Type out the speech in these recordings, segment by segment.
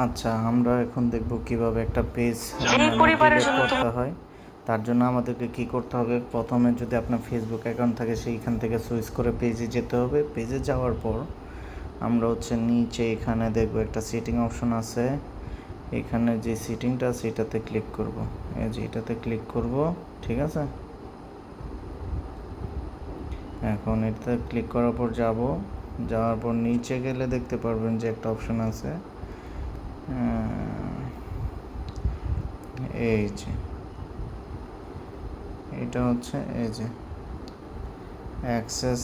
আচ্ছা, আমরা এখন দেখব কিভাবে একটা পেজ পরিবারের ডিলিট জন্য করতে হয়। তার জন্য আমাদেরকে কি করতে হবে, প্রথমে যদি আপনার ফেসবুক অ্যাকাউন্ট থাকে সেইখান থেকে সুইচ করে পেজে যেতে হবে। পেজে যাওয়ার পর আমরা নিচে এখানে দেখব একটা সেটিং অপশন আছে। এখানে যে সেটিংটা আছে এটাতে ক্লিক করব। এই যে এটাতে ক্লিক করব, ঠিক আছে। এখন এটাতে ক্লিক করার পর যাওয়ার পর নিচে গেলে দেখতে পারবেন যে একটা অপশন আছে, এই যে এটা এই যে অ্যাক্সেস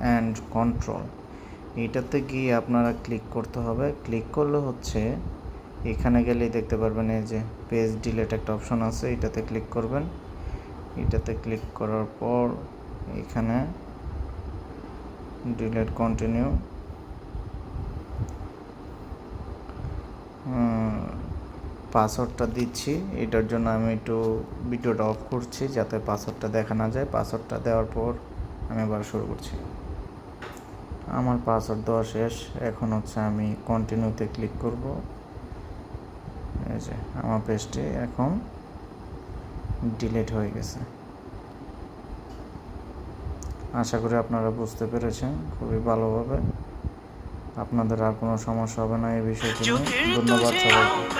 অ্যান্ড কন্ট্রোল, এটাতে গিয়ে আপনারা ক্লিক করতে হবে। ক্লিক করলে এখানে গেলেই দেখতে পারবেন এই যে পেজ ডিলিট একটা অপশন আছে, এটাতে ক্লিক করবেন। এটাতে ক্লিক করার পর এখানে ডিলিট কন্টিনিউ, পাসওয়ার্ডটা দিচ্ছি। এটার জন্য আমি একটু ভিডিওটা অফ করছি যাতে পাসওয়ার্ডটা দেখা না যায়। পাসওয়ার্ডটা দেওয়ার পর আমি আবার শুরু করছি। আমার পাসওয়ার্ড দেওয়া শেষ। এখন আমি কন্টিনিউতে ক্লিক করব। এই যে আমার পেজটি এখন ডিলিট হয়ে গেছে। আশা করি আপনারা বুঝতে পেরেছেন খুবই ভালোভাবে। আপনাদের আর কোনো সমস্যা হবে না এই বিষয়টি নিয়ে। ধন্যবাদ সবাইকে।